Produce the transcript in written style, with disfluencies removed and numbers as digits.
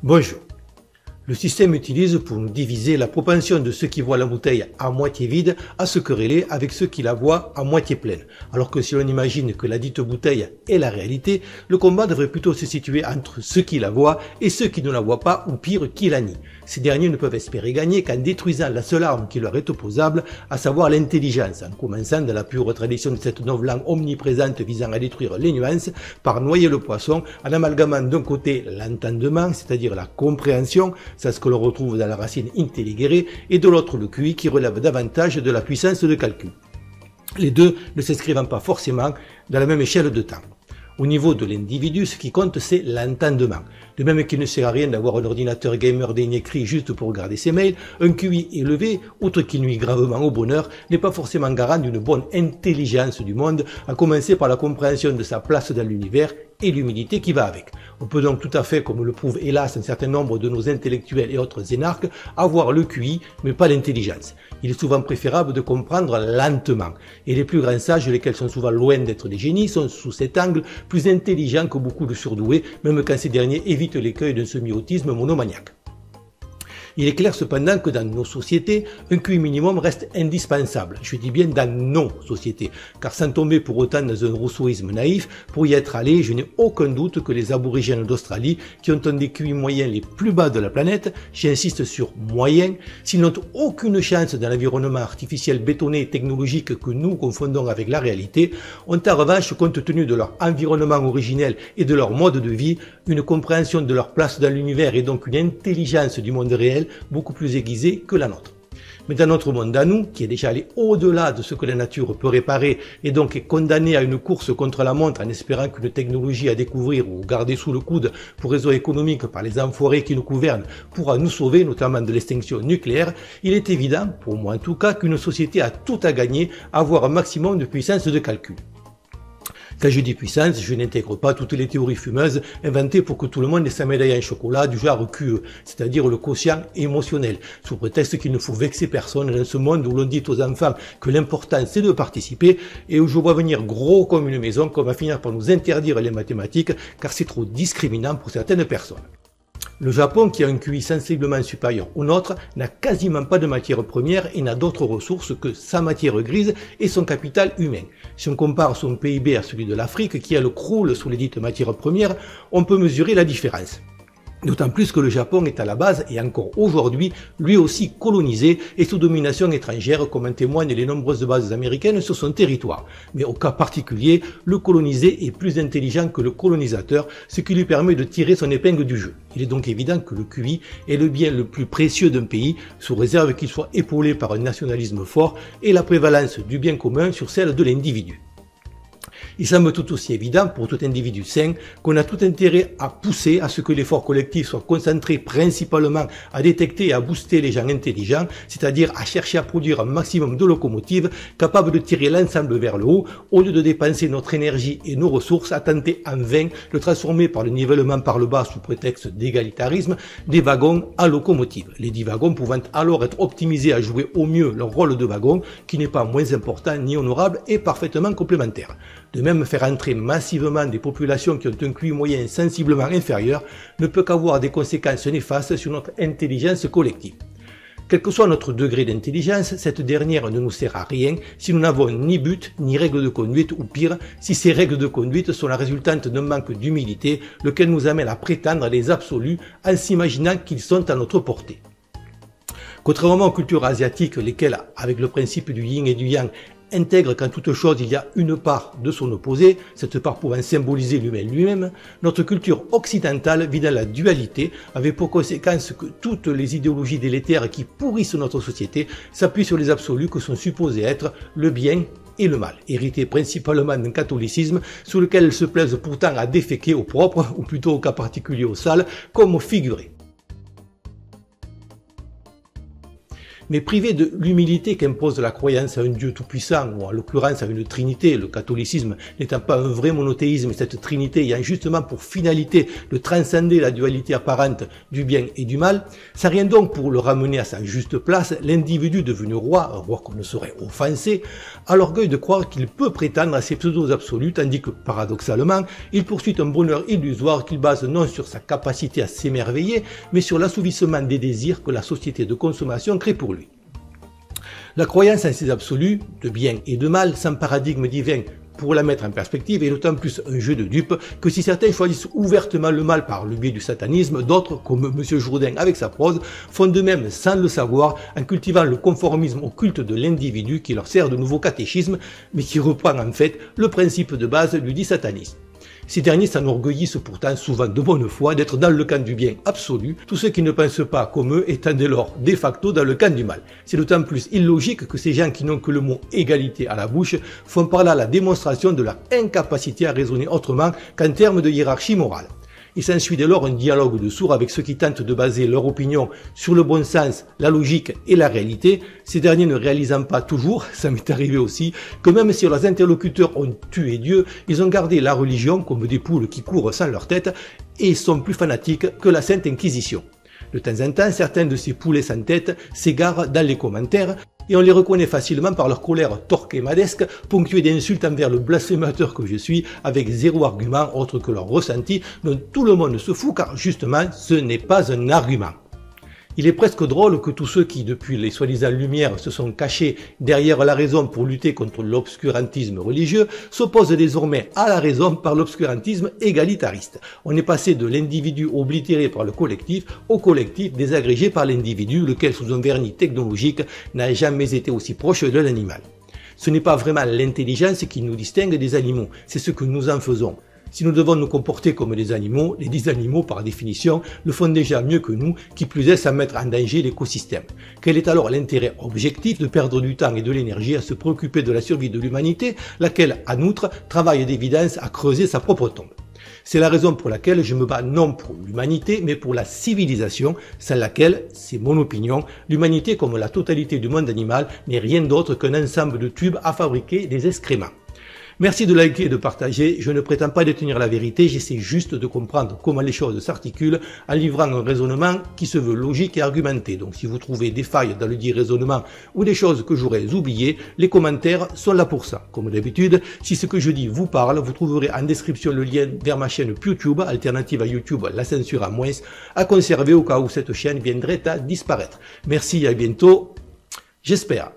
Bonjour. Le système utilise pour nous diviser la propension de ceux qui voient la bouteille à moitié vide à se quereller avec ceux qui la voient à moitié pleine. Alors que si l'on imagine que la dite bouteille est la réalité, le combat devrait plutôt se situer entre ceux qui la voient et ceux qui ne la voient pas ou pire qui la nient. Ces derniers ne peuvent espérer gagner qu'en détruisant la seule arme qui leur est opposable, à savoir l'intelligence, en commençant de la pure tradition de cette novlangue omniprésente visant à détruire les nuances, par noyer le poisson en amalgamant d'un côté l'entendement, c'est-à-dire la compréhension, c'est ce que l'on retrouve dans la racine intelligere, et de l'autre le QI qui relève davantage de la puissance de calcul. Les deux ne s'inscrivant pas forcément dans la même échelle de temps. Au niveau de l'individu, ce qui compte, c'est l'entendement. De même qu'il ne sert à rien d'avoir un ordinateur gamer digne écrit juste pour regarder ses mails, un QI élevé, outre qu'il nuit gravement au bonheur, n'est pas forcément garant d'une bonne intelligence du monde, à commencer par la compréhension de sa place dans l'univers et l'humilité qui va avec. On peut donc tout à fait, comme le prouve hélas un certain nombre de nos intellectuels et autres énarques, avoir le QI, mais pas l'intelligence. Il est souvent préférable de comprendre lentement. Et les plus grands sages, lesquels sont souvent loin d'être des génies, sont sous cet angle plus intelligents que beaucoup de surdoués, même quand ces derniers évitent l'écueil d'un semi-autisme monomaniaque. Il est clair cependant que dans nos sociétés, un QI minimum reste indispensable. Je dis bien dans nos sociétés, car sans tomber pour autant dans un rousseauisme naïf, pour y être allé, je n'ai aucun doute que les aborigènes d'Australie, qui ont un des QI moyens les plus bas de la planète, j'insiste sur moyen, s'ils n'ont aucune chance dans l'environnement artificiel bétonné et technologique que nous confondons avec la réalité, ont en revanche, compte tenu de leur environnement originel et de leur mode de vie, une compréhension de leur place dans l'univers et donc une intelligence du monde réel beaucoup plus aiguisée que la nôtre. Mais dans notre monde à nous, qui est déjà allé au-delà de ce que la nature peut réparer et donc est condamné à une course contre la montre en espérant qu'une technologie à découvrir ou garder sous le coude pour réseaux économiques par les enfoirés qui nous gouvernent pourra nous sauver, notamment de l'extinction nucléaire, il est évident, pour moi en tout cas, qu'une société a tout à gagner à avoir un maximum de puissance de calcul. Quand je dis puissance, je n'intègre pas toutes les théories fumeuses inventées pour que tout le monde ait sa médaille en chocolat du genre QE, c'est-à-dire le quotient émotionnel, sous prétexte qu'il ne faut vexer personne dans ce monde où l'on dit aux enfants que l'important c'est de participer et où je vois venir gros comme une maison qu'on va finir par nous interdire les mathématiques car c'est trop discriminant pour certaines personnes. Le Japon, qui a un QI sensiblement supérieur au nôtre, n'a quasiment pas de matière première et n'a d'autres ressources que sa matière grise et son capital humain. Si on compare son PIB à celui de l'Afrique, qui elle croule sous les dites matières premières, on peut mesurer la différence. D'autant plus que le Japon est à la base, et encore aujourd'hui, lui aussi colonisé et sous domination étrangère, comme en témoignent les nombreuses bases américaines sur son territoire. Mais au cas particulier, le colonisé est plus intelligent que le colonisateur, ce qui lui permet de tirer son épingle du jeu. Il est donc évident que le QI est le bien le plus précieux d'un pays, sous réserve qu'il soit épaulé par un nationalisme fort et la prévalence du bien commun sur celle de l'individu. Il semble tout aussi évident pour tout individu sain qu'on a tout intérêt à pousser à ce que l'effort collectif soit concentré principalement à détecter et à booster les gens intelligents, c'est-à-dire à chercher à produire un maximum de locomotives capables de tirer l'ensemble vers le haut, au lieu de dépenser notre énergie et nos ressources à tenter en vain de transformer par le nivellement par le bas sous prétexte d'égalitarisme des wagons en locomotives. Les 10 wagons pouvant alors être optimisés à jouer au mieux leur rôle de wagon, qui n'est pas moins important ni honorable et parfaitement complémentaire. De même, faire entrer massivement des populations qui ont un QI moyen sensiblement inférieur ne peut qu'avoir des conséquences néfastes sur notre intelligence collective. Quel que soit notre degré d'intelligence, cette dernière ne nous sert à rien si nous n'avons ni but, ni règles de conduite, ou pire, si ces règles de conduite sont la résultante d'un manque d'humilité, lequel nous amène à prétendre les absolus en s'imaginant qu'ils sont à notre portée. Contrairement aux cultures asiatiques, lesquelles, avec le principe du yin et du yang, intègre qu'en toute chose il y a une part de son opposé, cette part pouvant symboliser l'humain lui-même, notre culture occidentale vit dans la dualité, avec pour conséquence que toutes les idéologies délétères qui pourrissent notre société s'appuient sur les absolus que sont supposés être le bien et le mal, hérité principalement d'un catholicisme sur lequel elles se plaisent pourtant à déféquer au propre, ou plutôt au cas particulier au sale, comme au figuré. Mais privé de l'humilité qu'impose la croyance à un Dieu tout-puissant, ou en l'occurrence à une Trinité, le catholicisme n'étant pas un vrai monothéisme, cette Trinité ayant justement pour finalité de transcender la dualité apparente du bien et du mal, ça rien donc pour le ramener à sa juste place, l'individu devenu roi, un roi qu'on ne saurait offenser, a l'orgueil de croire qu'il peut prétendre à ces pseudos absolus, tandis que, paradoxalement, il poursuit un bonheur illusoire qu'il base non sur sa capacité à s'émerveiller, mais sur l'assouvissement des désirs que la société de consommation crée pour lui. La croyance en ces absolus, de bien et de mal, sans paradigme divin pour la mettre en perspective, est d'autant plus un jeu de dupes que si certains choisissent ouvertement le mal par le biais du satanisme, d'autres, comme M. Jourdain avec sa prose, font de même sans le savoir en cultivant le conformisme au culte de l'individu qui leur sert de nouveau catéchisme, mais qui reprend en fait le principe de base du dit satanisme. Ces derniers s'enorgueillissent pourtant souvent de bonne foi d'être dans le camp du bien absolu, tous ceux qui ne pensent pas comme eux étant dès lors de facto dans le camp du mal. C'est d'autant plus illogique que ces gens qui n'ont que le mot égalité à la bouche font par là la démonstration de leur incapacité à raisonner autrement qu'en termes de hiérarchie morale. Il s'ensuit dès lors un dialogue de sourds avec ceux qui tentent de baser leur opinion sur le bon sens, la logique et la réalité, ces derniers ne réalisant pas toujours, ça m'est arrivé aussi, que même si leurs interlocuteurs ont tué Dieu, ils ont gardé la religion comme des poules qui courent sans leur tête et sont plus fanatiques que la Sainte Inquisition. De temps en temps, certains de ces poulets sans tête s'égarent dans les commentaires et on les reconnaît facilement par leur colère torquémadesque, ponctuée d'insultes envers le blasphémateur que je suis, avec zéro argument autre que leur ressenti, dont tout le monde se fout car justement ce n'est pas un argument. Il est presque drôle que tous ceux qui, depuis les soi-disant lumières, se sont cachés derrière la raison pour lutter contre l'obscurantisme religieux, s'opposent désormais à la raison par l'obscurantisme égalitariste. On est passé de l'individu oblitéré par le collectif au collectif désagrégé par l'individu, lequel sous un vernis technologique n'a jamais été aussi proche de l'animal. Ce n'est pas vraiment l'intelligence qui nous distingue des animaux, c'est ce que nous en faisons. Si nous devons nous comporter comme des animaux, les dix animaux, par définition, le font déjà mieux que nous, qui plus est sans mettre en danger l'écosystème. Quel est alors l'intérêt objectif de perdre du temps et de l'énergie à se préoccuper de la survie de l'humanité, laquelle, en outre, travaille d'évidence à creuser sa propre tombe? C'est la raison pour laquelle je me bats non pour l'humanité, mais pour la civilisation, sans laquelle, c'est mon opinion, l'humanité comme la totalité du monde animal n'est rien d'autre qu'un ensemble de tubes à fabriquer des excréments. Merci de liker et de partager, je ne prétends pas détenir la vérité, j'essaie juste de comprendre comment les choses s'articulent en livrant un raisonnement qui se veut logique et argumenté. Donc si vous trouvez des failles dans le dit raisonnement ou des choses que j'aurais oubliées, les commentaires sont là pour ça. Comme d'habitude, si ce que je dis vous parle, vous trouverez en description le lien vers ma chaîne YouTube, alternative à YouTube, la censure à moins, à conserver au cas où cette chaîne viendrait à disparaître. Merci et à bientôt, j'espère.